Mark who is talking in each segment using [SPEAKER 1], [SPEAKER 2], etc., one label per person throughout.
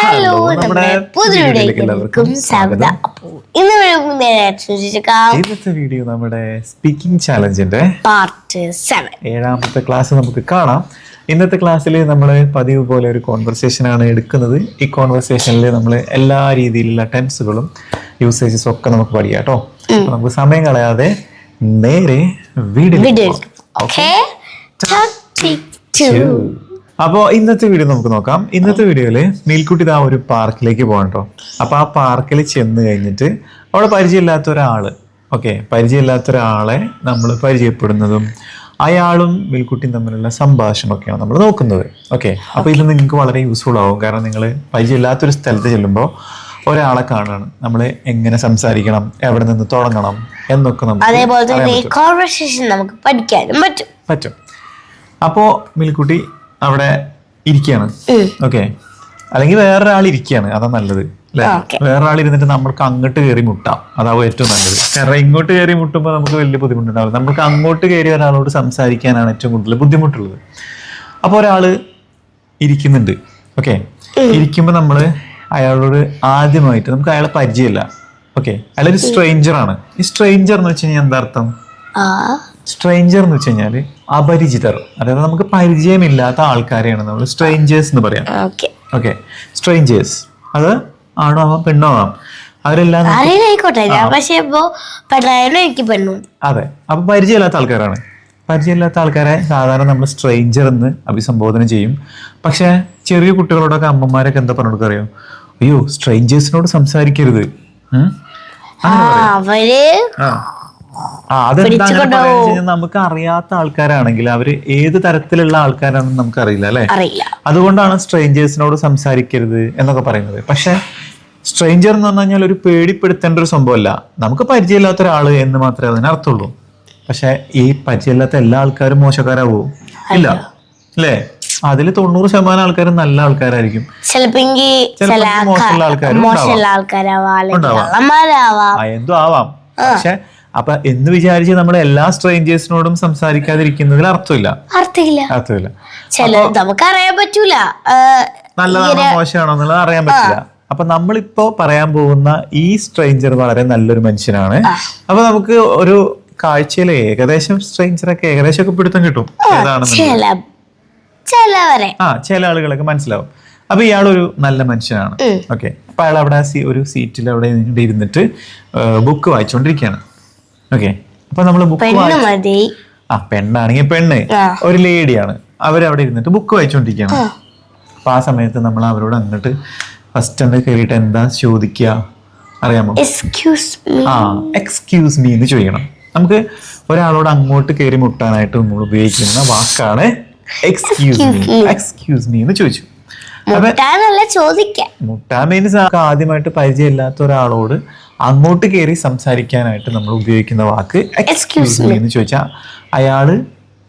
[SPEAKER 1] Hello, നമ്മുടെ പുതിയ വീഡിയോയിലേക്ക് എല്ലാവർക്കും സ്വാഗതം. ഇന്നത്തെ വീഡിയോ നമ്മുടെ സ്പീക്കിംഗ് ചാലഞ്ചിന്റെ
[SPEAKER 2] പാർട്ട് 7
[SPEAKER 1] 7ാമത്തെ ക്ലാസ് നമുക്ക് കാണാം. ഇന്നത്തെ ക്ലാസ്സിൽ നമ്മൾ പതിവ് പോലെ ഒരു കോൺവെർസേഷൻ ആണ് എടുക്കുന്നത്. ഈ കോൺവെർസേഷനിൽ നമ്മൾ എല്ലാ രീതിയിലുള്ള ടെൻസുകളും യൂസേജസും ഒക്കെ നമുക്ക് പഠിക്കാം കേട്ടോ. നമുക്ക് സമയം കളയാതെ നേരെ വീഡിയോ. അപ്പോൾ ഇന്നത്തെ വീഡിയോ നമുക്ക് നോക്കാം. ഇന്നത്തെ വീഡിയോയില് നീൽക്കുട്ടി ഇതാ ഒരു പാർക്കിലേക്ക് പോകണം കേട്ടോ. അപ്പൊ ആ പാർക്കിൽ ചെന്ന് കഴിഞ്ഞിട്ട് അവിടെ പരിചയമില്ലാത്ത ഒരാളെ നമ്മൾ പരിചയപ്പെടുന്നതും അയാളും നീൽക്കുട്ടിയും തമ്മിലുള്ള സംഭാഷണമൊക്കെയാണ് നമ്മൾ നോക്കുന്നത്. ഓക്കെ, അപ്പൊ ഇത് നിങ്ങൾക്ക് വളരെ യൂസ്ഫുൾ ആവും. കാരണം നിങ്ങൾ പരിചയമില്ലാത്തൊരു സ്ഥലത്ത് ചെല്ലുമ്പോൾ ഒരാളെ കാണുകയാണ്, നമ്മൾ എങ്ങനെ സംസാരിക്കണം, എവിടെ നിന്ന് തുടങ്ങണം എന്നൊക്കെ
[SPEAKER 2] നമുക്ക് പഠിക്കാനും
[SPEAKER 1] പറ്റും. അപ്പോ മിൽക്കുട്ടി അവിടെ ഇരിക്കുകയാണ്. ഓക്കെ, അല്ലെങ്കിൽ വേറൊരാൾ ഇരിക്കുകയാണ്, അതാ നല്ലത് അല്ലെ. വേറൊരാൾ ഇരുന്നിട്ട് നമ്മൾക്ക് അങ്ങോട്ട് കയറി മുട്ടാം, അതാവും ഏറ്റവും നല്ലത്. കാരണം ഇങ്ങോട്ട് കയറി മുട്ടുമ്പോൾ നമുക്ക് വലിയ ബുദ്ധിമുട്ടുണ്ടാവില്ല. നമുക്ക് അങ്ങോട്ട് കയറി ഒരാളോട് സംസാരിക്കാനാണ് ഏറ്റവും കൂടുതൽ ബുദ്ധിമുട്ടുള്ളത്. അപ്പോൾ ഒരാള് ഇരിക്കുന്നുണ്ട്. ഓക്കെ, ഇരിക്കുമ്പോൾ നമ്മൾ അയാളോട് ആദ്യമായിട്ട് നമുക്ക് അയാളെ പരിചയമില്ല. ഓക്കെ, അയാളൊരു സ്ട്രേഞ്ചർ ആണ്. ഈ സ്ട്രേഞ്ചർ എന്ന് വെച്ച് കഴിഞ്ഞാൽ എന്താ അർത്ഥം? സ്ട്രേഞ്ചർ എന്ന് വെച്ച് കഴിഞ്ഞാല് അപരിചിതർ, അതായത് നമുക്ക് പരിചയമില്ലാത്ത ആൾക്കാരെയാണ് നമ്മൾ സ്ട്രേഞ്ചേഴ്സ് എന്ന് പറയാം. ഓക്കെ, സ്ട്രേഞ്ചേഴ്സ് അത് ആണോ ആവാം പെണ്ണോ ആവാം, അവരെല്ലാം അതെ. അപ്പൊ പരിചയമില്ലാത്ത ആൾക്കാരാണ്. പരിചയമില്ലാത്ത ആൾക്കാരെ സാധാരണ നമ്മൾ സ്ട്രേഞ്ചർ എന്ന് അഭിസംബോധന ചെയ്യും. പക്ഷെ ചെറിയ കുട്ടികളോടൊക്കെ അമ്മമാരൊക്കെ എന്താ പറഞ്ഞു കൊടുക്കുക അറിയോ? അയ്യോ, സ്ട്രേഞ്ചേഴ്സിനോട് സംസാരിക്കരുത്. നമുക്ക് അറിയാത്ത ആൾക്കാരാണെങ്കിൽ അവര് ഏത് തരത്തിലുള്ള ആൾക്കാരാണെന്ന് നമുക്ക് അറിയില്ല അല്ലെ. അതുകൊണ്ടാണ് സ്ട്രേഞ്ചേഴ്സിനോട് സംസാരിക്കരുത് എന്നൊക്കെ പറയുന്നത്. പക്ഷെ സ്ട്രേഞ്ചർ എന്ന് പറഞ്ഞു കഴിഞ്ഞാൽ ഒരു പേടിപ്പെടുത്തേണ്ട ഒരു സംഭവമല്ല. നമുക്ക് പരിചയമില്ലാത്ത ഒരാള് എന്ന് മാത്രമേ അതിന് അർത്ഥമുള്ളൂ. പക്ഷെ ഈ പരിചയമില്ലാത്ത എല്ലാ ആൾക്കാരും മോശക്കാരാവോ? ഇല്ല അല്ലേ. അതിൽ 90% ആൾക്കാരും നല്ല ആൾക്കാരായിരിക്കും. മോശമുള്ള ആൾക്കാരും എന്തോ ആവാം. പക്ഷെ അപ്പൊ എന്ന് വിചാരിച്ച് നമ്മൾ എല്ലാ സ്ട്രേഞ്ചേഴ്സിനോടും സംസാരിക്കാതിരിക്കുന്നതിൽ അർത്ഥമില്ല.
[SPEAKER 2] നമുക്ക് അറിയാൻ പറ്റൂല
[SPEAKER 1] നല്ലതാണോ മോശമാണോ എന്നുള്ളത് അറിയാൻ പറ്റില്ല. അപ്പൊ നമ്മളിപ്പോ പറയാൻ പോകുന്ന ഈ സ്ട്രേഞ്ചർ വളരെ നല്ലൊരു മനുഷ്യനാണ്. അപ്പൊ നമുക്ക് ഒരു കാഴ്ചയിലെ ഏകദേശം സ്ട്രേഞ്ചറൊക്കെ ഏകദേശം ഒക്കെ പിടുത്തം കിട്ടും ഏതാണെന്ന്. ചില ആളുകളൊക്കെ മനസ്സിലാവും. അപ്പൊ ഇയാളൊരു നല്ല മനുഷ്യനാണ്. ഓക്കെ, അപ്പൊ അയാൾ അവിടെ ഒരു സീറ്റിൽ അവിടെ ഇരുന്നിട്ട് ബുക്ക് വായിച്ചോണ്ടിരിക്കുകയാണ്. ഓക്കെ, അപ്പൊ നമ്മള് ബുക്ക് പെണ്ണാണെങ്കിൽ പെണ്ണ് ഒരു ലേഡിയാണ്, അവരവിടെ ഇരുന്നിട്ട് ബുക്ക് വായിച്ചോണ്ടിരിക്കുകയാണ്. അപ്പൊ ആ സമയത്ത് നമ്മൾ അവരോട് അങ്ങോട്ട് ഫസ്റ്റ് എന്താ കയറിയിട്ട് എന്താ ചോദിക്കുക അറിയാമോ? എക്സ്ക്യൂസ് മീ എന്ന് ചോദിക്കണം. നമുക്ക് ഒരാളോട് അങ്ങോട്ട് കയറി മുട്ടാനായിട്ട് നമ്മൾ ഉപയോഗിക്കുന്ന വാക്കാണ് എക്സ്ക്യൂസ് മീ എന്ന് ചോദിച്ചു. മുട്ടാൻ മീൻസ് ആദ്യമായിട്ട് പരിചയമില്ലാത്ത ഒരാളോട് അങ്ങോട്ട് കയറി സംസാരിക്കാനായിട്ട് നമ്മൾ ഉപയോഗിക്കുന്ന വാക്ക് എക്സ്ക്യൂസ് മീ എന്ന് ചോദിച്ചാൽ അയാള്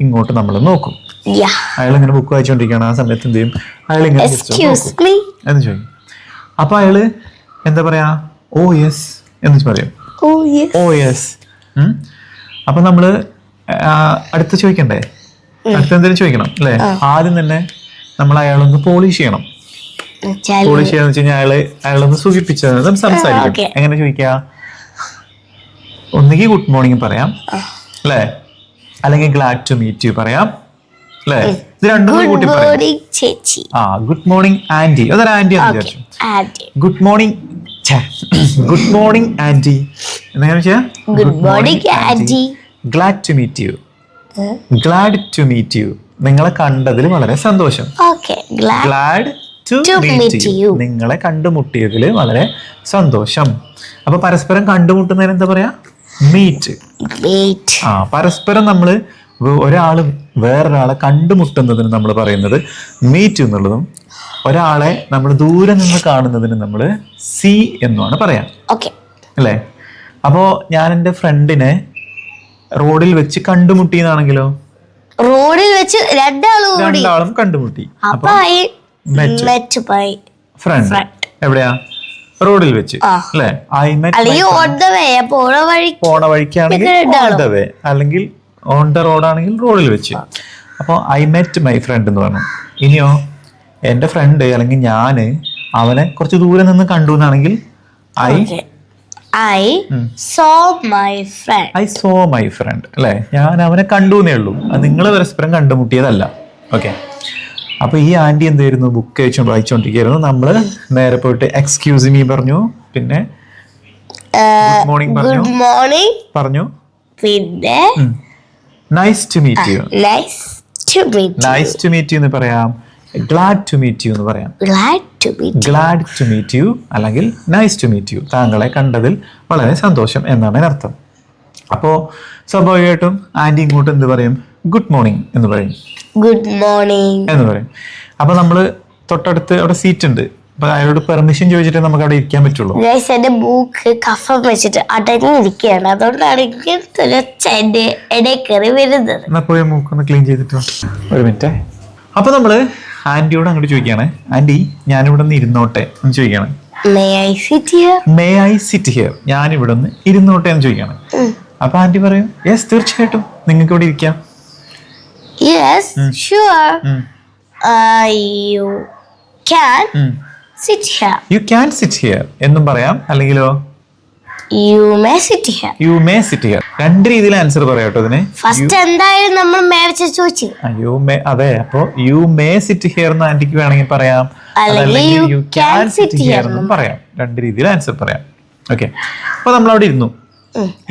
[SPEAKER 1] ഇങ്ങോട്ട് നമ്മൾ നോക്കും. അയാൾ ഇങ്ങനെ ബുക്ക് വായിച്ചോണ്ടിരിക്കുകയാണ്. ആ സമയത്ത് എന്ത് ചെയ്യും? അയാൾ ഇങ്ങനെ എന്ന് ചോദിക്കും. അപ്പൊ അയാള് എന്താ പറയാ? ഓ യെസ് എന്ന് പറയും. Oh yes. അപ്പൊ നമ്മള് അടുത്ത് ചോദിക്കണ്ടേ? അടുത്ത് എന്തെങ്കിലും ചോദിക്കണം അല്ലെ. ആദ്യം തന്നെ നമ്മൾ അയാളൊന്ന് പോളിഷ് ചെയ്യണം. പോളിഷ് ചെയ്യാന്ന് വെച്ച് കഴിഞ്ഞാൽ അയാളൊന്ന് സുഖിപ്പിച്ചത് സംസാരിക്കും. എങ്ങനെ ചോദിക്കുക? ഒന്നുകിൽ ഗുഡ് മോർണിംഗ് പറയാം അല്ലെ, അല്ലെങ്കിൽ ഗ്ലാഡ് ടു മീറ്റ് യു പറയാം അല്ലെ. ഇത് രണ്ടും കൂട്ടി പറയാം. ഗുഡ് മോർണിംഗ് ആന്റി, അതൊരു ആന്റി എന്ന് വിചാരിച്ചു. ഗുഡ് മോർണിംഗ് ആന്റി എങ്ങനെ വെച്ചാ? Good morning aunty. Glad to meet you, നിങ്ങളെ കണ്ടതിൽ വളരെ സന്തോഷം. ഗ്ലാഡ് ടു മീറ്റ് യു, നിങ്ങളെ കണ്ടുമുട്ടിയതിൽ വളരെ സന്തോഷം. അപ്പൊ പരസ്പരം കണ്ടുമുട്ടുന്നതിന് എന്താ പറയാ? മീറ്റ്. പരസ്പരം നമ്മള് ഒരാള് വേറൊരാളെ കണ്ടുമുട്ടുന്നതിന് നമ്മൾ പറയുന്നത് മീറ്റ് എന്നുള്ളതും, ഒരാളെ നമ്മൾ ദൂരെ നിന്ന് കാണുന്നതിന് നമ്മൾ സീ എന്നുമാണ് പറയാം അല്ലേ. അപ്പോ ഞാൻ എൻ്റെ ഫ്രണ്ടിനെ റോഡിൽ വെച്ച് കണ്ടുമുട്ടിയെന്നാണെങ്കിലോ?
[SPEAKER 2] റോഡിൽ വെച്ച്
[SPEAKER 1] രണ്ടാളും കണ്ടുമുട്ടി. ഫ്രണ്ട് എവിടെയാ? റോഡിൽ വെച്ച് അല്ലെ. പോണ വഴിക്കാണെങ്കിൽ ഓൺ ദ വേ, അല്ലെങ്കിൽ ഓൺ ദ റോഡ് ആണെങ്കിൽ റോഡിൽ വെച്ച്. അപ്പോൾ ഐ മെറ്റ് മൈ ഫ്രണ്ട് എന്ന് പറഞ്ഞു. ഇനിയോ എൻ്റെ ഫ്രണ്ട് അല്ലെങ്കിൽ ഞാന് അവനെ കുറച്ച് ദൂരെ നിന്ന് കണ്ടു എന്നാണെങ്കിൽ I
[SPEAKER 2] I saw my friend.
[SPEAKER 1] I so my friend അല്ലേ, ഞാൻ അവനെ കണ്ടു എന്നേ ഉള്ളൂ, അത് നിങ്ങൾ പരസ്പരം കണ്ടുമുട്ടിയതല്ല. ഓക്കെ, അപ്പൊ ഈ ആന്റി എന്തായിരുന്നു, ബുക്ക് വായിച്ചോണ്ടിരിക്കുകയായിരുന്നു. നമ്മള് നേരെ പോയിട്ട് എക്സ്ക്യൂസ് മീ പറഞ്ഞു, പിന്നെ ഗുഡ് മോർണിംഗ് പറഞ്ഞു,
[SPEAKER 2] Good morning.
[SPEAKER 1] പറഞ്ഞു
[SPEAKER 2] പിന്നെ
[SPEAKER 1] nice to meet you,
[SPEAKER 2] nice to meet you.
[SPEAKER 1] Nice to meet you എന്ന് പറയാം, ഗ്ലാഡ് ടു മീറ്റ് യു എന്ന് പറയാം.
[SPEAKER 2] Glad to meet you.
[SPEAKER 1] Glad to meet you അല്ലെങ്കിൽ നൈസ് ടു മീറ്റ് യു, താങ്കളെ കണ്ടതിൽ വളരെ സന്തോഷം എന്നാണ് അതിനർത്ഥം. അപ്പോൾ സ്വാഭാവികമായിട്ടും ആന്റി ഇങ്ങോട്ട് എന്ത് പറയും, ഗുഡ് മോർണിംഗ് എന്ന് പറയും,
[SPEAKER 2] Good morning.
[SPEAKER 1] എന്ന് പറയും. അപ്പൊ നമ്മള് തൊട്ടടുത്ത് അവിടെ സീറ്റ് ഉണ്ട്, അപ്പൊ അയാളോട് പെർമിഷൻ ചോദിച്ചിട്ട് നമുക്ക് അവിടെ ഇരിക്കാൻ പറ്റുള്ളൂ.
[SPEAKER 2] Guys, എന്റെ മൂക്ക് കഫം വെച്ചിട്ട് അടങ്ങിയിരിക്കുകയാണ്, അതുകൊണ്ടാണ് ഇങ്ങനത്തെ ഒരു ഒച്ച എന്റെ ഇടയിൽ കയറി വരുന്നത്.
[SPEAKER 1] എന്നാ പോയി മൂക്കൊന്ന് ക്ലീൻ ചെയ്തിട്ട് വാ. ഒരു മിനിറ്റ്. അപ്പൊ നമ്മള് ആന്റിയോട് അങ്ങോട്ട് ചോദിക്കാണ്, ആന്റി ഞാനിവിടെ നിന്ന് ഇരുന്നോട്ടെ എന്ന് ചോദിക്കാണ്.
[SPEAKER 2] May I sit here?
[SPEAKER 1] May I sit here, ഞാൻ ഇവിടെ നിന്ന് ഇരുന്നോട്ടെ എന്ന് ചോദിക്കാണ്. അപ്പൊ ആന്റി പറയും യെസ്, തീർച്ചയായിട്ടും നിങ്ങൾക്ക് ഇവിടെ ഇരിക്കാം.
[SPEAKER 2] Yes, sure. You can sit here.
[SPEAKER 1] You can sit here എന്നും പറയാം, അല്ലെങ്കിലോ
[SPEAKER 2] You may sit here.
[SPEAKER 1] You may sit here. രണ്ട് രീതിയിൽ ആൻസർ പറയാം കേട്ടോ ഇതിന്.
[SPEAKER 2] ഫസ്റ്റ് എന്തായാലും നമ്മൾ മേ വെച്ച് ചോദിച്ചു,
[SPEAKER 1] യു മേ, അതെ, അപ്പൊ യു മേ സിറ്റ് ഹിയർ എന്ന് ആന്റിക്ക് വേണമെങ്കിൽ പറയാം,
[SPEAKER 2] അല്ലെങ്കിൽ
[SPEAKER 1] യു ക്യാൻ സിറ്റ് ഹിയർ എന്നും പറയാം. രണ്ട് രീതിയിൽ ആൻസർ പറയാം. ഓക്കെ, അപ്പൊ നമ്മൾ അവിടെ ഇരുന്നു.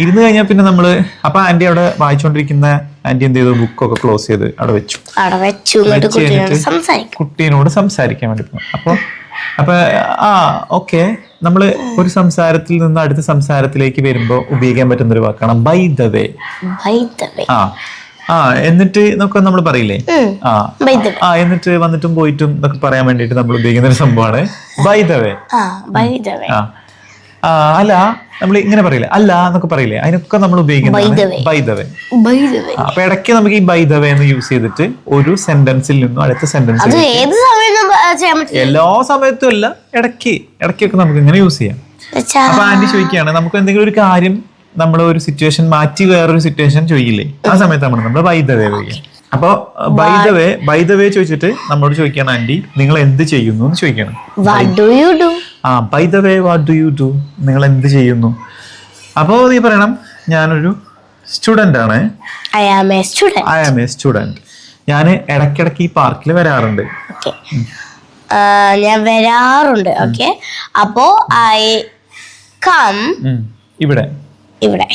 [SPEAKER 1] ഇരുന്ന് കഴിഞ്ഞാൽ പിന്നെ നമ്മള്, അപ്പൊ ആന്റി അവിടെ വായിച്ചോണ്ടിരിക്കുന്ന ആന്റി എന്ത് ചെയ്തു, ബുക്കൊക്കെ ക്ലോസ് ചെയ്ത് അവിടെ വെച്ചു.
[SPEAKER 2] അവിടെ വെച്ചു ഇങ്ങോട്ട് കുട്ടിയോട് സംസാരിക്കും.
[SPEAKER 1] കുട്ടീനോട് സംസാരിക്കാൻ വേണ്ടി പോകും. അപ്പൊ ഓക്കെ, നമ്മള് ഒരു സംസാരത്തിൽ നിന്ന് അടുത്ത സംസാരത്തിലേക്ക് വരുമ്പോ ഉപയോഗിക്കാൻ പറ്റുന്ന ഒരു വാക്കാണ് by the way.
[SPEAKER 2] By the way.
[SPEAKER 1] എന്നിട്ട് എന്നൊക്കെ നമ്മൾ പറയില്ലേ,
[SPEAKER 2] By the way.
[SPEAKER 1] എന്നിട്ട് വന്നിട്ടും പോയിട്ടും എന്നൊക്കെ പറയാൻ വേണ്ടിട്ട് നമ്മൾ ഉപയോഗിക്കുന്ന ഒരു സംഭവമാണ് by the way.
[SPEAKER 2] By the way.
[SPEAKER 1] അല്ല, നമ്മൾ ഇങ്ങനെ പറയില്ലേ, അല്ല എന്നൊക്കെ പറയില്ലേ, അതിനൊക്കെ നമ്മൾ ഉപയോഗിക്കുന്നത് by the way.
[SPEAKER 2] By the way.
[SPEAKER 1] അപ്പൊ ഇടയ്ക്ക് നമുക്ക് ഈ ബൈ ദ വേ എന്ന് യൂസ് ചെയ്തിട്ട് ഒരു സെന്റൻസിൽ നിന്നും അടുത്ത
[SPEAKER 2] അത്
[SPEAKER 1] സെന്റൻസിൽ,
[SPEAKER 2] ഏത് സമയം ചെയ്യാൻ പറ്റില്ല.
[SPEAKER 1] എല്ലാ സമയത്തും അല്ല, ഇടയ്ക്കൊക്കെ നമുക്ക് ഇങ്ങനെ യൂസ് ചെയ്യാം. അപ്പൊ ആന്റി ചോദിക്കുകയാണ്, നമുക്ക് എന്തെങ്കിലും ഒരു കാര്യം, നമ്മൾ ഒരു സിറ്റുവേഷൻ മാറ്റി വേറൊരു സിറ്റുവേഷൻ ചോദിക്കില്ലേ, ആ സമയത്താണ് നമ്മൾ ബൈ ദ വേ ചോദിക്കുക. അപ്പൊ ബൈ ദ വേ ചോദിച്ചിട്ട് നമ്മളോട് ചോദിക്കുകയാണ് ആന്റി നിങ്ങൾ എന്ത് ചെയ്യുന്നു എന്ന് ചോദിക്കണം.
[SPEAKER 2] What do you do?
[SPEAKER 1] By the way what do you do, നിങ്ങൾ എന്ത് ചെയ്യുന്നു. അപ്പോ നീ പറയണം ഞാനൊരു സ്റ്റുഡന്റ് ആണ്.
[SPEAKER 2] I am a student.
[SPEAKER 1] I am a student. ഞാൻ ഇടയ്ക്കിടയ്ക്ക് ഈ പാർക്കിൽ വരാറുണ്ട്.
[SPEAKER 2] Okay. ഞാൻ വരാറുണ്ട്. ഓക്കെ, അപ്പോ I come
[SPEAKER 1] ഇവിടെ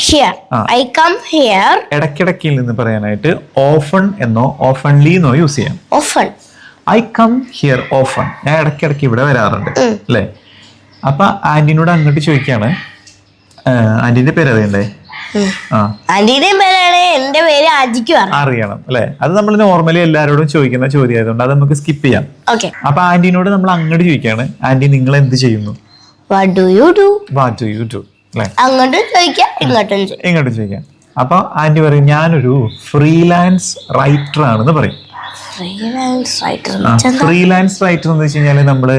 [SPEAKER 2] here. I come here.
[SPEAKER 1] ഇടയ്ക്കിടയ്ക്കിൽ നിന്ന് പറയാനായിട്ട് ഓഫൺ എന്നോ ഓഫൺലി എന്നോ യൂസ് ചെയ്യാം.
[SPEAKER 2] Often.
[SPEAKER 1] I come here often, ഞാൻ ഇടയ്ക്കിടയ്ക്ക് ഇവിടെ വരാറുണ്ട് അല്ലേ. അപ്പൊ ആന്റിനോട് അങ്ങോട്ട് ചോദിക്കാണ്, ആന്റിന്റെ പേര് അറിയണ്ടേ?
[SPEAKER 2] ആന്റിയുടെ പേരാണ്, എന്റെ പേര് ആജിക്കും
[SPEAKER 1] അറിയണം അല്ലെ. അത് നമ്മൾ നോർമലി എല്ലാവരോടും ചോദിക്കുന്ന ചോദ്യം ആയതുകൊണ്ട് അത് നമുക്ക് സ്കിപ്പ് ചെയ്യാം.
[SPEAKER 2] ഓക്കെ.
[SPEAKER 1] അപ്പൊ ആന്റിനോട് നമ്മൾ അങ്ങോട്ട് ചോദിക്കാണ്, ആന്റി നിങ്ങൾ എന്ത് ചെയ്യുന്നു,
[SPEAKER 2] What do you do?
[SPEAKER 1] What do you do അല്ലെ.
[SPEAKER 2] അങ്ങോട്ടും ചോദിക്കാം, ഇങ്ങോട്ടും ചോദിക്കാം.
[SPEAKER 1] ഇങ്ങോട്ട് ചോദിക്കാം. അപ്പൊ ആന്റി പറയും ഞാനൊരു ഫ്രീലാൻസ് റൈറ്റർ ആണെന്ന് പറയും.
[SPEAKER 2] Freelance writer.
[SPEAKER 1] ഫ്രീലാൻസ് റൈറ്റർ എന്ന് വെച്ച് കഴിഞ്ഞാല് നമ്മള്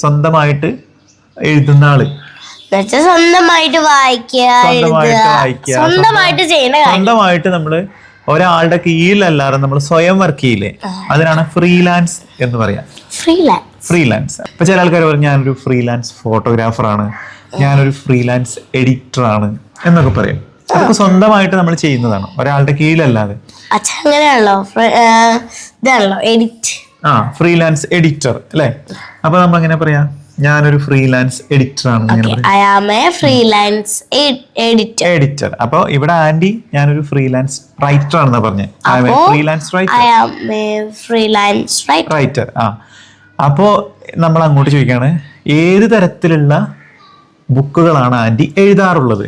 [SPEAKER 1] സ്വന്തമായിട്ട് എഴുതുന്ന ആള്,
[SPEAKER 2] സ്വന്തമായിട്ട് വായിക്കുക, സ്വന്തമായിട്ട് ചെയ്യുന്ന കാര്യം.
[SPEAKER 1] സ്വന്തമായിട്ട് നമ്മള് ഒരാളുടെ കീഴിലല്ലാതെ നമ്മൾ സ്വയം വർക്ക് ചെയ്യില്ലേ, അതിനാണ് ഫ്രീലാൻസ് എന്ന് പറയാം. ഫ്രീലാൻസ്. ഇപ്പൊ ചില ആൾക്കാർ പറയും ഞാനൊരു ഫ്രീലാൻസ് ഫോട്ടോഗ്രാഫർ ആണ്, ഞാനൊരു ഫ്രീലാൻസ് എഡിറ്റർ ആണ് എന്നൊക്കെ പറയും. അതൊക്കെ സ്വന്തമായിട്ട് നമ്മൾ ചെയ്യുന്നതാണ്, ഒരാളുടെ കീഴിലല്ലാതെ.
[SPEAKER 2] അങ്ങനെയാണല്ലോ, ഇതാണല്ലോ എഡിറ്റ്.
[SPEAKER 1] ഫ്രീലാൻസ് എഡിറ്റർ അല്ലെ. അപ്പൊ നമ്മൾ എങ്ങനെ പറയാ, ഞാനൊരു ഫ്രീലാൻസ് എഡിറ്റർ ആണ്.
[SPEAKER 2] I am a freelance editor.
[SPEAKER 1] Editor. അപ്പൊ ഇവിടെ ആന്റി ഞാനൊരു ഫ്രീലാൻസ് റൈറ്റർ ആണെന്നാ പറഞ്ഞത്. I am a freelance writer.
[SPEAKER 2] I am a freelance writer.
[SPEAKER 1] അപ്പോ നമ്മൾ അങ്ങോട്ട് ചോദിക്കാണ്, ഏത് തരത്തിലുള്ള ബുക്കുകളാണ് ആന്റി എഴുതാറുള്ളത്.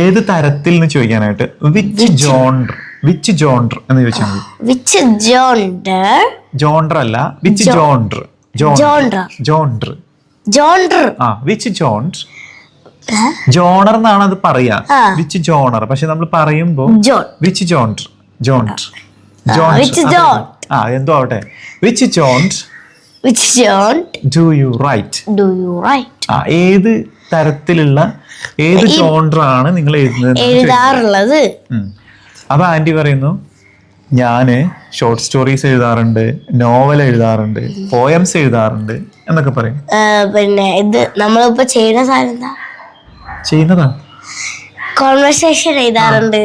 [SPEAKER 1] ഏത് തരത്തിൽ എന്ന് ചോദിക്കാനായിട്ട് വിച്ച് ജോണ്ടർ എന്ന് ചോദിച്ചാൽ മതി. ജോണ്ടർ അല്ല, വിച്ച് ജോണ്ടർ. വിച്ച് ജോണർ എന്നാണ് അത് പറയാ, വിച്ച് ജോണർ. പക്ഷെ നമ്മൾ പറയുമ്പോ വിച്ച് ജോണ്ടർ എന്തോ ആവട്ടെ. വിച്ച് ജോണ്ട് ഡു യു റൈറ്റ്. ഏത് തരത്തിലുള്ള ഏത് ജോണ്ടറാണ് നിങ്ങൾ എഴുതാറുള്ളത്. അപ്പൊ ആന്റി പറയുന്നു ഞാന് ഷോർട്ട് സ്റ്റോറീസ് എഴുതാറുണ്ട്, നോവൽ എഴുതാറുണ്ട്, പോയംസ് എഴുതാറുണ്ട് എന്നൊക്കെ പറയും.
[SPEAKER 2] പിന്നെ ഇത് നമ്മളിപ്പോ ചെയ്യുന്ന സാധനം എന്താ?
[SPEAKER 1] ചെയ്യുന്നതാ
[SPEAKER 2] കോൺവെർസേഷൻ എഴുതാറുണ്ട്,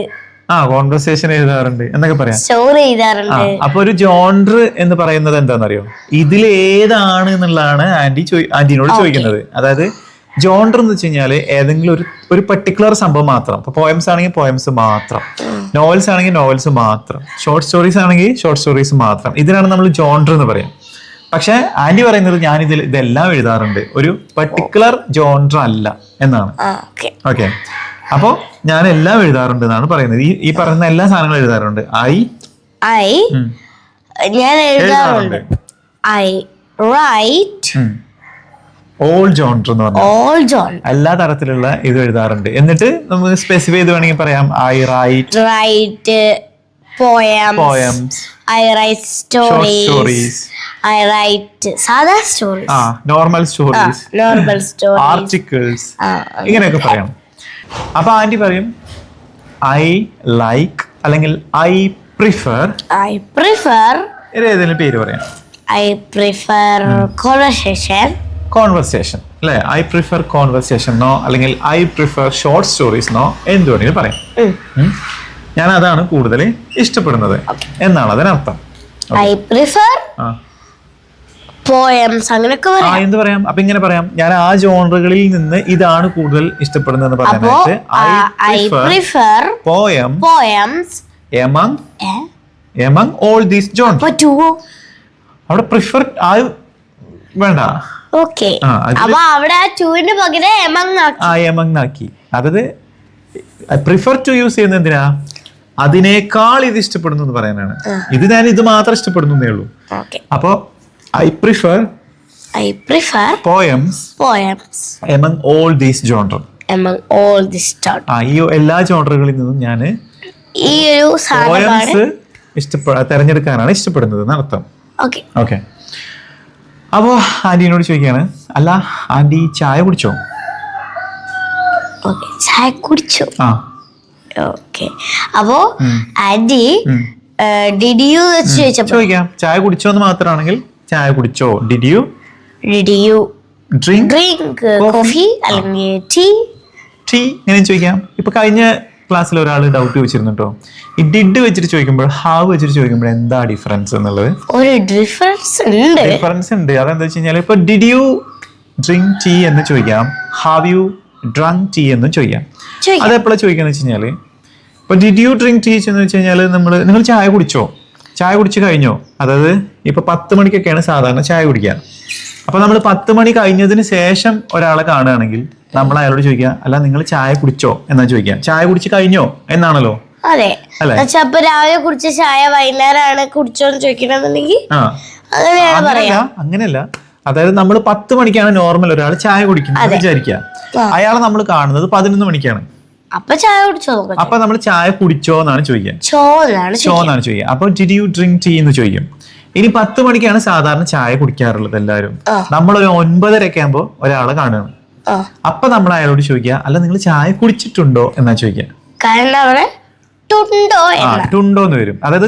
[SPEAKER 1] കോൺവെർസേഷൻ എഴുതാറുണ്ട് എന്നൊക്കെ പറയാം.
[SPEAKER 2] സ്റ്റോറി എഴുതാറുണ്ട്.
[SPEAKER 1] അപ്പൊ ഒരു ജോൺർ എന്ന് പറയുന്നത് എന്താണെന്നറിയോ? ഇതിൽ ഏതാണ് എന്നുള്ളതാണ് ആന്റിനോട് ചോദിക്കുന്നത്. അതായത് ജോൺർ എന്ന് വെച്ച് കഴിഞ്ഞാല് ഏതെങ്കിലും ഒരു പെർട്ടിക്കുലർ സംഭവം മാത്രം. ഇപ്പൊ പോയംസ് ആണെങ്കിൽ പോയംസ് മാത്രം, നോവൽസ് ആണെങ്കിൽ നോവൽസ് മാത്രം, ഷോർട്ട് സ്റ്റോറീസ് ആണെങ്കിൽ ഷോർട്ട് സ്റ്റോറീസ് മാത്രം. ഇതിനാണ് നമ്മൾ ജോൺർ എന്ന് പറയാം. പക്ഷെ ആന്റി പറയുന്നത് ഞാൻ ഇതെല്ലാം എഴുതാറുണ്ട്, ഒരു പെർട്ടിക്കുലർ ജോൺർ അല്ല എന്നാണ്. ഓക്കെ, അപ്പോ ഞാൻ എല്ലാം എഴുതാറുണ്ട് എന്നാണ് പറയുന്നത്. ഈ പറയുന്ന എല്ലാ സാധനങ്ങളും എഴുതാറുണ്ട്.
[SPEAKER 2] ഞാൻ എഴുതാറുണ്ട്. ഐ റൈറ്റ്
[SPEAKER 1] ഓൾ ജോൺർ എന്ന് പറഞ്ഞാൽ എല്ലാ തരത്തിലുള്ള ഇത് എഴുതാറുണ്ട്. എന്നിട്ട് നമുക്ക് സ്പെസിഫൈ ചെയ്ത് വേണമെങ്കിൽ പറയാം I write
[SPEAKER 2] poems, I write stories, I write സാധാ സ്റ്റോറീസ്,
[SPEAKER 1] നോർമൽ സ്റ്റോറീസ്, ആർട്ടിക്കിൾസ്, ഇങ്ങനെയൊക്കെ പറയാം. അപ്പൊ ആന്റി പറയും ഐ ലൈക്ക് അല്ലെങ്കിൽ ഐ പ്രിഫർ ഏതെങ്കിലും പേര് പറയാം.
[SPEAKER 2] ഐ പ്രിഫർ കോൺവെർസേഷൻ
[SPEAKER 1] അല്ലെ? ഐ പ്രിഫർ കോൺവെർസേഷനോ അല്ലെങ്കിൽ ഐ പ്രിഫർ ഷോർട്ട് സ്റ്റോറീസിനോ എന്ത് വേണമെങ്കിലും പറയാം. ഞാൻ അതാണ് കൂടുതൽ ഇഷ്ടപ്പെടുന്നത് എന്നാണ് അതിനർത്ഥം.
[SPEAKER 2] ഐ പ്രിഫർ പോയംസ് അങ്ങനെയൊക്കെ
[SPEAKER 1] എന്ത് പറയാം? അപ്പൊ ഇങ്ങനെ പറയാം, ഞാൻ ആ ജോണറുകളിൽ നിന്ന് ഇതാണ് കൂടുതൽ ഇഷ്ടപ്പെടുന്നത് പറയാനായിട്ട് I prefer poems among all these genres. അവിടെ പ്രിഫർ വേണ്ട. എമംഗ്. അതായത് പ്രിഫർ ടു യൂസ് ചെയ്യുന്നത് എന്തിനാ? അതിനേക്കാൾ ഇത് ഇഷ്ടപ്പെടുന്നു എന്ന് പറയാനാണ്. ഞാൻ ഇത് മാത്രം ഇഷ്ടപ്പെടുന്നേ ഉള്ളൂ. അപ്പോ I prefer poems among all these genres. ഈ എല്ലാ ജോണറുകളിൽ നിന്നും ഞാൻ പോയംസ് തെരഞ്ഞെടുക്കാനാണ് ഇഷ്ടപ്പെടുന്നത് എന്നർത്ഥം. ഓക്കെ. അപ്പോ ആന്റിനോട് ചോദിക്കാണ്, അല്ല ആന്റി ചായ കുടിച്ചോ?
[SPEAKER 2] അപ്പോ ആന്റി
[SPEAKER 1] ചോദിക്കാം. ചായ കുടിച്ചോ എന്ന് മാത്രമാണെങ്കിൽ ചായ കുടിച്ചോ. ഡിഡ് യു ഡ്രിങ്ക്
[SPEAKER 2] കോഫി അല്ലെങ്കിൽ
[SPEAKER 1] ടീ ഇങ്ങനെ ചോദിക്കാം. ഇപ്പൊ കഴിഞ്ഞ ക്ലാസ്സിൽ ഒരാൾ ഡൗട്ട് ചോദിച്ചിരുന്നു കേട്ടോ. ഈ ഡിഡ് വെച്ചിട്ട് ചോദിക്കുമ്പോൾ ഹാവ് വെച്ചിട്ട് ചോദിക്കുമ്പോൾ എന്താ ഡിഫറൻസ് എന്നുള്ളത്?
[SPEAKER 2] ഒരു ഡിഫറൻസ്
[SPEAKER 1] ഉണ്ട്. അതെന്താ വെച്ച് കഴിഞ്ഞാൽ ഇപ്പൊ ഡിഡ് യു ഡ്രിങ്ക് ടീ എന്ന് ചോദിക്കാം, ഹാവ് യു ഡ്രങ്ക് ടീ എന്നും ചോദിക്കാം. അതെപ്പോഴാണ് ചോദിക്കാന്ന് വെച്ച് കഴിഞ്ഞാല്, ഇപ്പൊ ഡിഡ് യു ഡ്രിങ്ക് ടീ എന്ന് വെച്ച് കഴിഞ്ഞാൽ നിങ്ങൾ ചായ കുടിച്ചോ, ചായ കുടിച്ചു കഴിഞ്ഞോ? അതായത് ഇപ്പൊ 10 മണിക്കൊക്കെയാണ് സാധാരണ ചായ കുടിക്കുക. അപ്പൊ നമ്മൾ 10 മണി കഴിഞ്ഞതിന് ശേഷം ഒരാളെ കാണുകയാണെങ്കിൽ നമ്മൾ അയാളോട് ചോദിക്കുക, അല്ല നിങ്ങൾ ചായ കുടിച്ചോ എന്നാ ചോദിക്കുക. ചായ കുടിച്ചു കഴിഞ്ഞോ എന്നാണല്ലോ.
[SPEAKER 2] അതെ. രാവിലെ കുടിച്ച ചായ വൈകുന്നേരമാണ് കുടിച്ചോന്ന് ചോദിക്കണമെന്നുണ്ടെങ്കിൽ
[SPEAKER 1] അങ്ങനെയല്ല. അതായത് നമ്മൾ 10 മണിക്കാണ് നോർമൽ ഒരാൾ ചായ കുടിക്കുന്നത് വിചാരിക്കുക. അയാളെ നമ്മൾ കാണുന്നത് 11 മണിക്കാണ്. അപ്പൊ നമ്മൾ ചായ കുടിച്ചോ എന്നാണ് ചോദിക്കുക. അപ്പൊ ഡിഡ് യു ഡ്രിങ്ക് ടീ എന്ന് ചോദിക്കും. ഇനി 10 മണിക്കാണ് സാധാരണ ചായ കുടിക്കാറുള്ളത് എല്ലാവരും. നമ്മളൊരു 9:30 ആകുമ്പോ ഒരാളെ കാണുകയാണ്. അപ്പൊ നമ്മൾ അയാളോട് ചോദിക്കുക, അല്ല നിങ്ങൾ ചായ കുടിച്ചിട്ടുണ്ടോ എന്നാ ചോദിക്കുക. ടുണ്ടോ എന്ന് വരും. അതായത്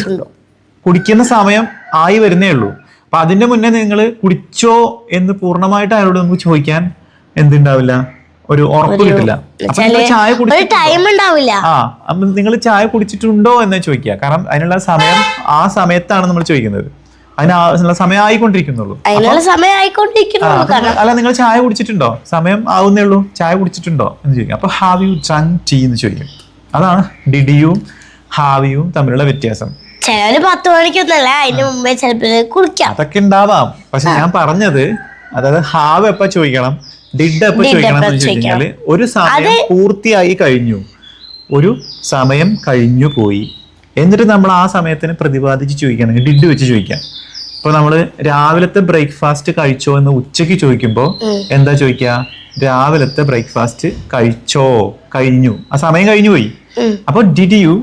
[SPEAKER 1] കുടിക്കുന്ന സമയം ആയി വരുന്നേ ഉള്ളൂ. അപ്പൊ അതിന്റെ മുന്നേ നിങ്ങൾ കുടിച്ചോ എന്ന് പൂർണ്ണമായിട്ട് അയാളോട് നമുക്ക് ചോദിക്കാൻ എന്തുണ്ടാവില്ല, ഒരു ഉറപ്പ് കിട്ടില്ല. അപ്പൊ നിങ്ങൾ ചായ നിങ്ങൾ ചായ കുടിച്ചിട്ടുണ്ടോ എന്ന് ചോദിക്കുക. കാരണം അതിനുള്ള സമയം ആ സമയത്താണ് നമ്മൾ ചോദിക്കുന്നത്. അതിനുള്ള സമയം ആയിക്കൊണ്ടിരിക്കുന്നുള്ളൂ. അല്ല നിങ്ങൾ ചായ കുടിച്ചിട്ടുണ്ടോ, സമയം ആവുന്നേ ഉള്ളൂ, ചായ കുടിച്ചിട്ടുണ്ടോ എന്ന് ചോദിക്കും. അപ്പൊ ഹാവ് യു ഡ്രങ്ക് ടീ എന്ന് ചോദിക്കും. അതാണ് ഡിഡ് യു ഹാവ് യു തമ്മിലുള്ള വ്യത്യാസം.
[SPEAKER 2] 10 മണിക്കൊന്നല്ല, അതിന് മുമ്പേ ചിലപ്പോൾ
[SPEAKER 1] അതൊക്കെ ഉണ്ടാവാം. പക്ഷെ ഞാൻ പറഞ്ഞത്, അതായത് ഹാവ് എപ്പ ചോദിക്കണം, ഡിഡ് എപ്പ ചോദിക്കണം എന്ന് വെച്ച് കഴിഞ്ഞാല് ഒരു സമയം പൂർത്തിയായി കഴിഞ്ഞു, ഒരു സമയം കഴിഞ്ഞു പോയി, എന്നിട്ട് നമ്മൾ ആ സമയത്തിന് പ്രതിപാദിച്ച് ചോദിക്കുകയാണെങ്കിൽ ഡിഡ് വെച്ച് ചോദിക്കാം. ഇപ്പൊ നമ്മള് രാവിലത്തെ ബ്രേക്ക്ഫാസ്റ്റ് കഴിച്ചോ എന്ന് ഉച്ചക്ക് ചോദിക്കുമ്പോ എന്താ ചോദിക്കുക? രാവിലത്തെ ബ്രേക്ക്ഫാസ്റ്റ് കഴിച്ചോ, കഴിഞ്ഞു, ആ സമയം കഴിഞ്ഞു പോയി. അപ്പൊ ഡിഡ് യു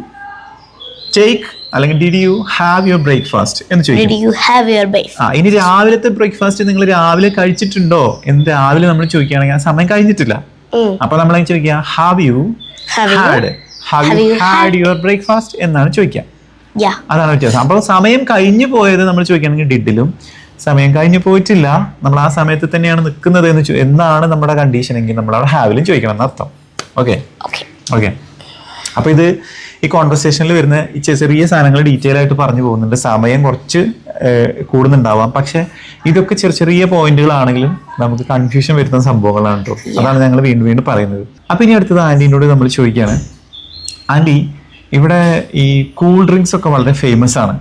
[SPEAKER 1] ടേക്ക് അല്ലെങ്കിൽ did you have your breakfast എന്ന് ചോദിക്കും. ഇനി രാവിലത്തെ ബ്രേക്ക്ഫാസ്റ്റ് നിങ്ങൾ രാവിലെ കഴിച്ചിട്ടുണ്ടോ എന്ന് രാവിലെ നമ്മൾ ചോദിക്കുകയാണെങ്കിൽ ആ സമയം കഴിഞ്ഞിട്ടില്ല. അപ്പൊ നമ്മൾ ചോദിക്കുക have you had your breakfast എന്നാണ് ചോദിക്കുക.
[SPEAKER 2] Yeah.
[SPEAKER 1] അതാണ് വ്യത്യാസം. അപ്പോൾ സമയം കഴിഞ്ഞു പോയത് നമ്മൾ ചോദിക്കുകയാണെങ്കിൽ ഡിഡിലും, സമയം കഴിഞ്ഞു പോയിട്ടില്ല നമ്മൾ ആ സമയത്ത് തന്നെയാണ് നിൽക്കുന്നത് എന്നാണ് നമ്മുടെ കണ്ടീഷൻ എങ്കിൽ നമ്മൾ അവിടെ ഹാവിലും ചോദിക്കണം എന്നർത്ഥം. Okay okay. അപ്പൊ ഇത് ഈ കോൺവെർസേഷനിൽ വരുന്ന ഈ ചെറിയ സാധനങ്ങൾ ഡീറ്റെയിൽ ആയിട്ട് പറഞ്ഞു പോകുന്നുണ്ട്. സമയം കുറച്ച് കൂടുന്നുണ്ടാവാം, പക്ഷെ ഇതൊക്കെ ചെറിയ പോയിന്റുകളാണെങ്കിലും നമുക്ക് കൺഫ്യൂഷൻ വരുന്ന സംഭവങ്ങളാണ് കേട്ടോ. അതാണ് ഞങ്ങൾ വീണ്ടും വീണ്ടും പറയുന്നത്. അപ്പൊ ഇനി അടുത്തത് ആന്റീനോട് നമ്മൾ ചോദിക്കുകയാണ്, ആന്റി ഇവിടെ ഈ കൂൾ ഡ്രിങ്ക്സ് ഒക്കെ വളരെ ഫേമസ് ആണ്,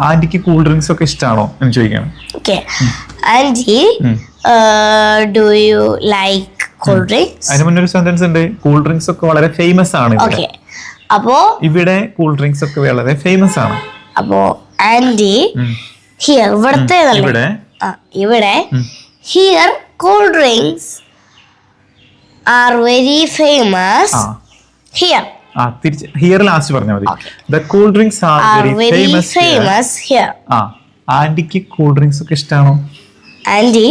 [SPEAKER 1] ആന്റിക്ക് കൂൾ ഡ്രിങ്ക്സ് ഒക്കെ ഇഷ്ടമാണോ എന്ന് ചോദിക്കണം.
[SPEAKER 2] Aunty, do you like cool drinks?
[SPEAKER 1] അതിന് മുന്നേ ഒരു സെന്റൻസ് ഉണ്ട്, കൂൾ ഡ്രിങ്ക്സ് ഒക്കെ വളരെ ഫേമസ് ആണ് ഇവിടെ.
[SPEAKER 2] അപ്പോ
[SPEAKER 1] ഇവിടെ കൂൾ ഡ്രിങ്ക്സ് ഒക്കെ വളരെ ഫേമസ് ആണ്.
[SPEAKER 2] അപ്പോ ആന്റി ഹിയർ, ഇവിടെ here cool drinks are very famous. Here
[SPEAKER 1] here last പറഞ്ഞാൽ മതി. The cool drinks are very famous here. ആന്റിക്ക് കൂൾ ഡ്രിങ്ക്സ് ഒക്കെ ഇഷ്ടമാണോ?
[SPEAKER 2] Aunty,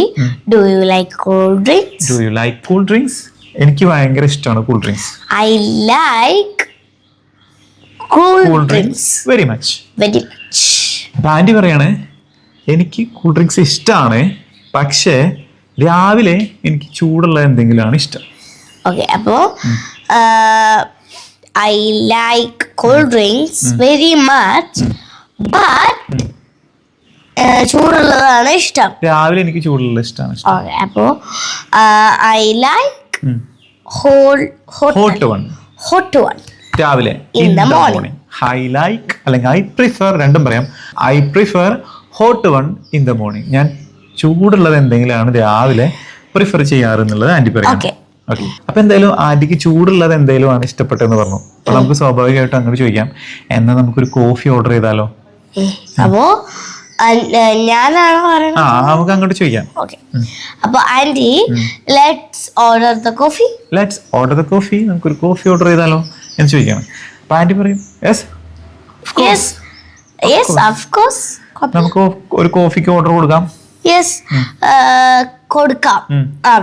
[SPEAKER 2] do you like cool drinks?
[SPEAKER 1] Do you like cool drinks? എനിക്ക് ഭയങ്കര ഇഷ്ടമാണ് cool drinks.
[SPEAKER 2] I like cool drinks
[SPEAKER 1] very much.
[SPEAKER 2] അപ്പൊ
[SPEAKER 1] aunty പറയാണ്, എനിക്ക് കൂൾ ഡ്രിങ്ക്സ് ഇഷ്ടമാണ്, പക്ഷേ രാവിലെ എനിക്ക് ചൂടുള്ള എന്തെങ്കിലും ആണ് ഇഷ്ടം.
[SPEAKER 2] ഓക്കെ, അപ്പോ I like cool drinks very much, but ചൂടുള്ളതാണ് ഇഷ്ടം.
[SPEAKER 1] രാവിലെ എനിക്ക് ചൂടുള്ള ഇഷ്ടമാണ്.
[SPEAKER 2] അപ്പോ ഐ ലൈക്ക് ഹോട്ട് വൺ
[SPEAKER 1] രാവിലെ
[SPEAKER 2] in the morning.
[SPEAKER 1] I like അല്ലെങ്കിൽ ഐ പ്രിഫർ, രണ്ടും പറയാം. I prefer hot one in the morning. ഞാൻ ചൂടുള്ളത് എന്തെങ്കിലുമാണ് രാവിലെ പ്രിഫർ ചെയ്യാറ് എന്നുള്ളത് ആന്റി പറയാം. ഓക്കെ, അപ്പൊ എന്തായാലും ആന്റിക്ക് ചൂടുള്ളത് എന്തെങ്കിലും ആണ് ഇഷ്ടപ്പെട്ടെന്ന് പറഞ്ഞു. അപ്പൊ നമുക്ക് സ്വാഭാവികമായിട്ടും അങ്ങോട്ട് ചോദിക്കാം, എന്നാ നമുക്കൊരു കോഫി ഓർഡർ ചെയ്താലോ?
[SPEAKER 2] അപ്പോ ഞാനാണോ പറയുന്നത്?
[SPEAKER 1] നമുക്ക് അങ്ങോട്ട് ചോദിക്കാം.
[SPEAKER 2] അപ്പൊ aunty, let's order the coffee.
[SPEAKER 1] Let's order the coffee. നമുക്കൊരു കോഫി ഓർഡർ ചെയ്താലോ എന്ന് ചോദിക്കാം. അപ്പൊ ആന്റി പറയും, യെസ് ഓഫ് കോഴ്സ്. നമുക്ക് ഒരു കോഫിക്ക് ഓർഡർ കൊടുക്കാം.
[SPEAKER 2] കൊടുക്കാം.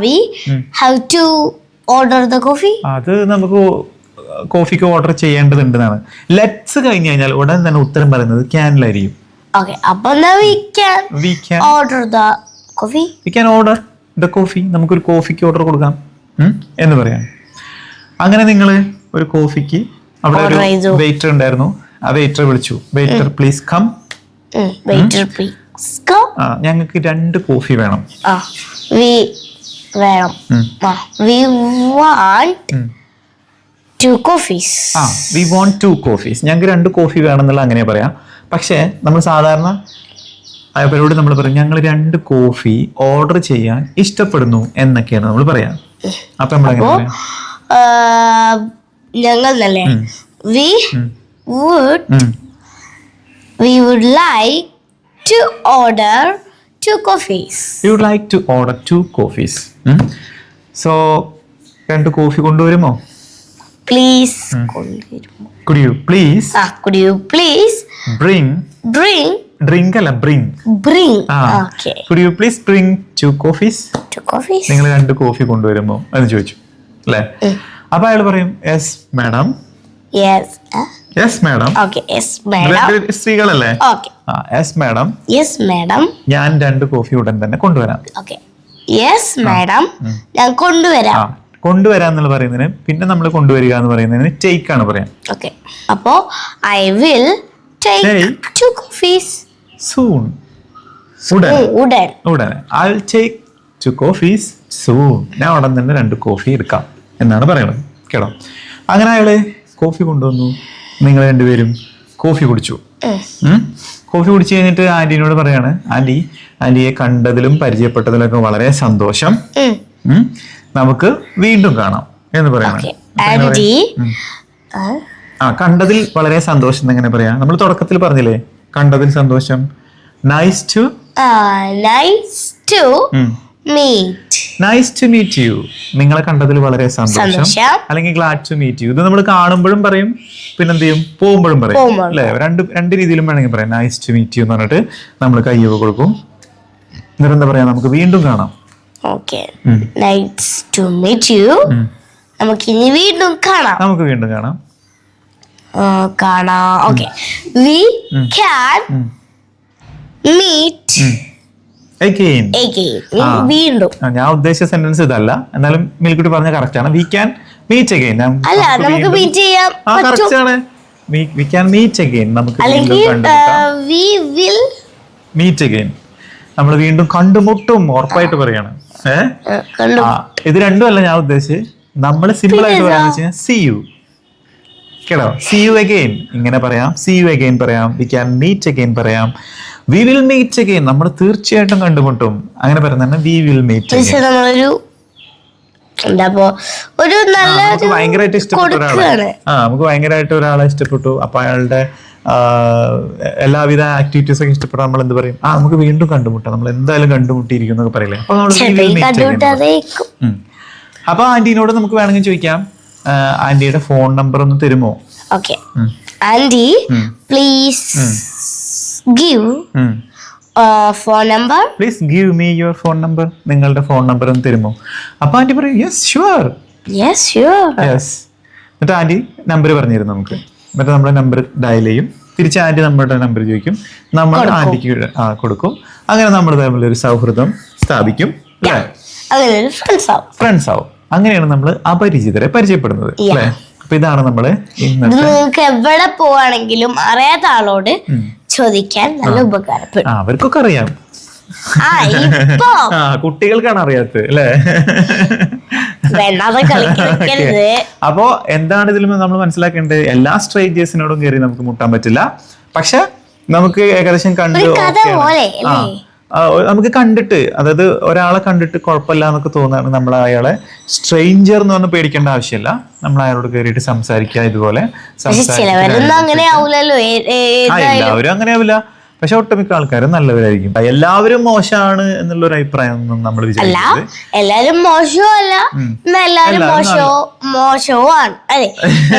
[SPEAKER 2] We have to order the coffee.
[SPEAKER 1] അത് നമുക്ക് കോഫിക്ക് ഓർഡർ ചെയ്യേണ്ടതുണ്ടെന്നാണ്. ലെറ്റ്സ് കഴിഞ്ഞ് കഴിഞ്ഞാൽ ഉടൻ തന്നെ ഉത്തരം പറയുന്നത് ക്യാനിലായിരിക്കും.
[SPEAKER 2] ഓക്കെ, അപ്പൊ we can order the coffee.
[SPEAKER 1] We can order the coffee. നമുക്കൊരു കോഫിക്ക് ഓർഡർ കൊടുക്കാം എന്ന് പറയാം. അങ്ങനെ നിങ്ങൾ ഒരു കോഫിക്ക് അവിടെ ഒരു വെയിറ്റർ ഉണ്ടായിരുന്നു, ആ വെയിറ്റർ വിളിച്ചു, വെയിറ്റർ പ്ലീസ് കം. ഞങ്ങൾക്ക് 2 കോഫി വേണം.
[SPEAKER 2] We want 2 coffees.
[SPEAKER 1] We want 2 coffees. ഞങ്ങൾക്ക് 2 കോഫി വേണം എന്നുള്ള അങ്ങനെ പറയാം. പക്ഷേ നമ്മൾ സാധാരണ അവരോട് നമ്മൾ പറയും, ഞങ്ങൾ 2 കോഫി ഓർഡർ ചെയ്യാൻ ഇഷ്ടപ്പെടുന്നു എന്നൊക്കെയാണ് നമ്മൾ പറയാ. അപ്പൊ നമ്മൾ എങ്ങനെ പറയാം?
[SPEAKER 2] ഞങ്ങളല്ലേ we would like to order 2 coffees.
[SPEAKER 1] You would like to order 2 coffees. So 2 coffee കൊണ്ടുവരുമോ?
[SPEAKER 2] Please.
[SPEAKER 1] Could you please bring drink അല്ല bring.
[SPEAKER 2] Okay.
[SPEAKER 1] Could you please bring 2 coffees?
[SPEAKER 2] 2 coffees.
[SPEAKER 1] നിങ്ങൾ 2 കോഫി കൊണ്ടുവരുമോ എന്ന് ചോദിച്ചു അല്ലേ? അപ്പൊ അയാൾ പറയും, yes madam. Yes madam.
[SPEAKER 2] Okay, yes madam.
[SPEAKER 1] സ്ത്രീകളല്ലേ?
[SPEAKER 2] Okay,
[SPEAKER 1] yes madam.
[SPEAKER 2] Yes madam.
[SPEAKER 1] ഞാൻ 2 കോഫി ഉടൻ തന്നെ കൊണ്ടുവരാം.
[SPEAKER 2] ഓക്കെ, യെസ് മാഡം, ഞാൻ
[SPEAKER 1] കൊണ്ടുവരാം എന്നുള്ള പറയുന്നതിന് പിന്നെ നമ്മൾ കൊണ്ടുവരിക എന്ന് പറയുന്നതിന് ടേക്ക് ആണ് പറയാം.
[SPEAKER 2] ഓക്കെ, അപ്പോ I will take 2 coffees
[SPEAKER 1] soon. ഉടനെ I will take 2 coffees soon. ഞാൻ ഉടൻ തന്നെ 2 കോഫി എടുക്കാം എന്നാണ് പറയുന്നത് കേട്ടോ. അങ്ങനെ അയാള് കോഫി കൊണ്ടുവന്നു. നിങ്ങൾ 2 പേരും കോഫി കുടിച്ചു. കോഫി കുടിച്ചു കഴിഞ്ഞിട്ട് ആന്റിനോട് പറയാണ്, ആന്റിയെ കണ്ടതിലും പരിചയപ്പെട്ടതിലൊക്കെ വളരെ സന്തോഷം, നമുക്ക് വീണ്ടും കാണാം എന്ന് പറയണം. കണ്ടതിൽ വളരെ സന്തോഷം എങ്ങനെ പറയാ? നമ്മൾ തുടക്കത്തിൽ പറഞ്ഞില്ലേ, കണ്ടതിൽ സന്തോഷം. Nice to meet you. നിങ്ങളെ കണ്ടതിൽ വളരെ സന്തോഷം, അല്ലെങ്കിൽ ഗ്ലാഡ് ടു മീറ്റ് യു. ഇത് നമ്മൾ കാണുമ്പോഴും പറയും, പിന്നെ എന്ത് ചെയ്യും, പോകുമ്പോഴും പറയും അല്ലെ? രണ്ട് രീതിയിലും വേണമെങ്കിൽ പറയാം. നൈസ് ടു മീറ്റ് യു എന്ന് പറഞ്ഞിട്ട് നമ്മൾ കയ്യൊക്കെ കൊടുക്കും. എന്നിട്ട് എന്താ പറയാ, നമുക്ക് വീണ്ടും കാണാം.
[SPEAKER 2] Nice to meet you. നമുക്ക് വീണ്ടും കാണാം. കാണാം. Okay, we can meet
[SPEAKER 1] again.
[SPEAKER 2] വീണ്ടും.
[SPEAKER 1] ഞാൻ ഉദ്ദേശിച്ച സെന്റൻസ് ഇതല്ല, എന്നാലും മിൽക്കുട്ടി പറഞ്ഞ കറക്റ്റ് ആണ്. We can meet again.
[SPEAKER 2] അല്ല, നമുക്ക് മീറ്റ് ചെയ്യാം.
[SPEAKER 1] കറക്റ്റ് ആണ്. We can meet again. നമുക്ക്
[SPEAKER 2] വി വിൽ
[SPEAKER 1] മീറ്റ് അഗെയിൻ. നമ്മൾ വീണ്ടും കണ്ടുമുട്ടും. ഉറപ്പായിട്ട് പറയാണ്. ഇത് രണ്ടും അല്ല ഞാൻ ഉദ്ദേശിച്ചത്. നമ്മൾ സിമ്പിൾ ആയിട്ട് പറയാന്ന് വെച്ചാൽ സീ യു. കേട്ടോ, സീ യു അഗെയിൻ ഇങ്ങനെ പറയാം. സീ യു അഗെയിൻ പറയാം. വി ക്യാൻ മീറ്റ് അഗെയിൻ പറയാം. We will meet again. നമ്മൾ തീർച്ചയായിട്ടും കണ്ടുമുട്ടും. അങ്ങനെ പറയുന്നത് വി വിൽ മീറ്റ് അഗെയിൻ.
[SPEAKER 2] നമുക്ക്
[SPEAKER 1] ഭയങ്കരമായിട്ട് ഇഷ്ടപ്പെട്ട ഒരാളെ നമുക്ക് ഭയങ്കരമായിട്ട് ഒരാളെ ഇഷ്ടപ്പെട്ടു. അപ്പൊ അയാളുടെ എല്ലാവിധ ആക്ടിവിറ്റീസ് ഒക്കെ ഇഷ്ടപ്പെട്ടാൽ നമ്മൾ എന്ത് പറയും? നമുക്ക് വീണ്ടും കണ്ടുമുട്ടാം, നമ്മൾ എന്തായാലും കണ്ടുമുട്ടിയിരിക്കും എന്നൊക്കെ പറയില്ലേ. അപ്പൊ അപ്പൊ ആന്റീനോട് നമുക്ക് വേണമെങ്കിൽ ചോദിക്കാം, ആന്റിയുടെ ഫോൺ നമ്പർ ഒന്ന് തരുമോ?
[SPEAKER 2] Okay, aunty please give phone number.
[SPEAKER 1] Please give me your phone number. നിങ്ങളുടെ ഫോൺ നമ്പർ ഒന്ന് തരുമോ? അപ്പൊ ആന്റി പറയും യെസ് ഷുവർ. യെസ്. എന്നിട്ട് ആന്റി നമ്പർ പറഞ്ഞിരുന്നു നമുക്ക്. എന്നിട്ട് നമ്മുടെ നമ്പർ ഡയൽ ചെയ്യും. തിരിച്ച് ആന്റി നമ്മുടെ നമ്പർ ചോദിക്കും, നമ്മൾ ആന്റിക്ക് കൊടുക്കും. അങ്ങനെ നമ്മൾ തമ്മിലൊരു സൗഹൃദം സ്ഥാപിക്കും. ഫ്രണ്ട്സ് ആവും. അങ്ങനെയാണ് നമ്മൾ അപരിചിതരെ പരിചയപ്പെടുന്നത് അല്ലേ? അപ്പൊ ഇതാണ് നമ്മള്
[SPEAKER 2] നിങ്ങൾക്ക് എവിടെ പോവാണെങ്കിലും അറിയാത്ത ആളോട് ചോദിക്കാൻ നല്ല ഉപകാരപ്പെടും.
[SPEAKER 1] അവർക്കൊക്കെ അറിയാം. കുട്ടികൾക്കാണ് അറിയാത്തത് അല്ലേ? അപ്പോ എന്താണ് ഇതിൽ നമ്മൾ മനസ്സിലാക്കേണ്ടത്? എല്ലാ സ്ട്രേഞ്ചേഴ്സിനോടും കയറി നമുക്ക് മുട്ടാൻ പറ്റില്ല. പക്ഷെ നമുക്ക് ഏകദേശം നമുക്ക് കണ്ടിട്ട്, അതായത് ഒരാളെ കണ്ടിട്ട് കുഴപ്പമില്ല എന്നൊക്കെ തോന്നുകയാണ്, നമ്മൾ അയാളെ സ്ട്രേഞ്ചർ എന്ന് പറഞ്ഞ് പേടിക്കേണ്ട ആവശ്യമില്ല. നമ്മൾ അയാളോട് കയറിയിട്ട് സംസാരിക്കുക. ഇതുപോലെ
[SPEAKER 2] എല്ലാവരും അങ്ങനെ
[SPEAKER 1] ആവില്ല. പക്ഷെ ഒട്ടുമിക്ക ആൾക്കാരും നല്ലവരായിരിക്കും. എല്ലാവരും മോശമാണ് എന്നുള്ളൊരു അഭിപ്രായം ഒന്നും നമ്മൾ വിചാരിക്കരുത്.
[SPEAKER 2] എല്ലാരും മോശവുമല്ല, മോശവുമാണ്. അല്ലെ,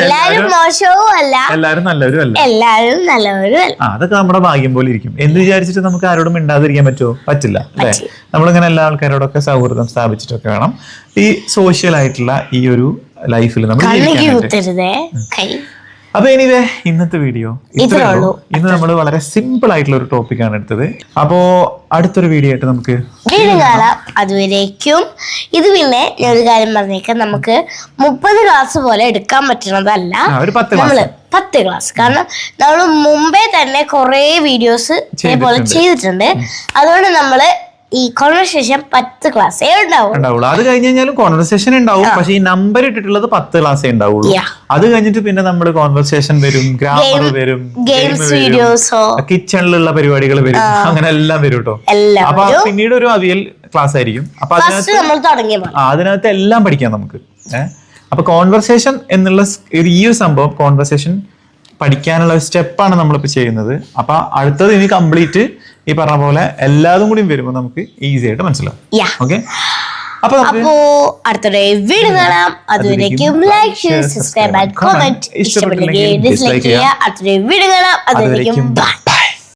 [SPEAKER 2] എല്ലാരും മോശവും അല്ല,
[SPEAKER 1] എല്ലാരും നല്ലവരും അല്ല,
[SPEAKER 2] എല്ലാരും നല്ലവരും അല്ല.
[SPEAKER 1] അതൊക്കെ നമ്മുടെ ഭാഗ്യം പോലെ ഇരിക്കും. എന്ന് വിചാരിച്ചിട്ട് നമുക്ക് ആരോടും മിണ്ടാതിരിക്കാൻ പറ്റുമോ? പറ്റില്ല അല്ലെ? നമ്മളിങ്ങനെ എല്ലാ ആൾക്കാരോടൊക്കെ സൗഹൃദം സ്ഥാപിച്ചിട്ടൊക്കെ വേണം ഈ സോഷ്യൽ ആയിട്ടുള്ള ഈ ഒരു ലൈഫിൽ നമ്മൾ ജീവിക്കാൻ. അപ്പൊ എനിവേ ഇന്നത്തെ വീഡിയോ ഇത്രേ ഉള്ളൂ. ഇന്ന് നമ്മൾ വളരെ സിമ്പിൾ ആയിട്ടുള്ള ഒരു ടോപ്പിക്കാണ് എടുത്തത്. അപ്പോ അടുത്തൊരു വീഡിയോ ആയിട്ട് നമുക്ക്
[SPEAKER 2] കാണാം. അതുവരേക്കും ഇത് പിന്നെ ഞാൻ ഒരു കാര്യം പറഞ്ഞേക്കാം, നമുക്ക് 30 ക്ലാസ് പോലെ എടുക്കാൻ പറ്റുന്നതല്ല, നമ്മള് 10 ക്ലാസ്. കാരണം നമ്മൾ മുമ്പേ തന്നെ കുറെ വീഡിയോസ് ഇതേപോലെ ചെയ്തിട്ടുണ്ട്. അതുകൊണ്ട് നമ്മള് ഈ കോൺവെർസേഷൻ 10 ക്ലാസ്സേ ഉണ്ടാവുള്ളൂ.
[SPEAKER 1] അത് കഴിഞ്ഞ് കഴിഞ്ഞാലും കോൺവെർസേഷൻ ഉണ്ടാവും. പക്ഷെ ഈ നമ്പർ ഇട്ടിട്ടുള്ളത് 10 ക്ലാസ്സേ ഉണ്ടാവുള്ളൂ. അത് കഴിഞ്ഞിട്ട് പിന്നെ നമ്മുടെ കോൺവെർസേഷൻ വരും, ഗ്രാമർ വരും, കിച്ചണിലുള്ള പരിപാടികൾ വരും, അങ്ങനെ എല്ലാം വരും കേട്ടോ. അപ്പൊ പിന്നീട് ഒരു അവിയൽ ക്ലാസ് ആയിരിക്കും. അപ്പൊ അതിനകത്ത് എല്ലാം പഠിക്കാം നമുക്ക്. അപ്പൊ കോൺവെർസേഷൻ എന്നുള്ള ഈ ഒരു സംഭവം, കോൺവെർസേഷൻ പഠിക്കാനുള്ള ഒരു സ്റ്റെപ്പാണ് നമ്മളിപ്പോ ചെയ്യുന്നത്. അപ്പൊ അടുത്തത് ഇനി കംപ്ലീറ്റ് ഈ പറഞ്ഞ പോലെ എല്ലാതും കൂടി വരുമ്പോൾ നമുക്ക് ഈസി ആയിട്ട് മനസ്സിലാവും. ഓക്കെ, അപ്പൊ
[SPEAKER 2] അടുത്തൊരു വീഡിയോ കാണാം. അതുവരേക്കും like, share, subscribe and comment. ഇഷ്ടപ്പെട്ടില്ലെങ്കിൽ ഡിസ്ലൈക്ക് ചെയ്യുക. അടുത്തൊരു വീഡിയോ കാണാം. അതുവരേക്കും ബൈ.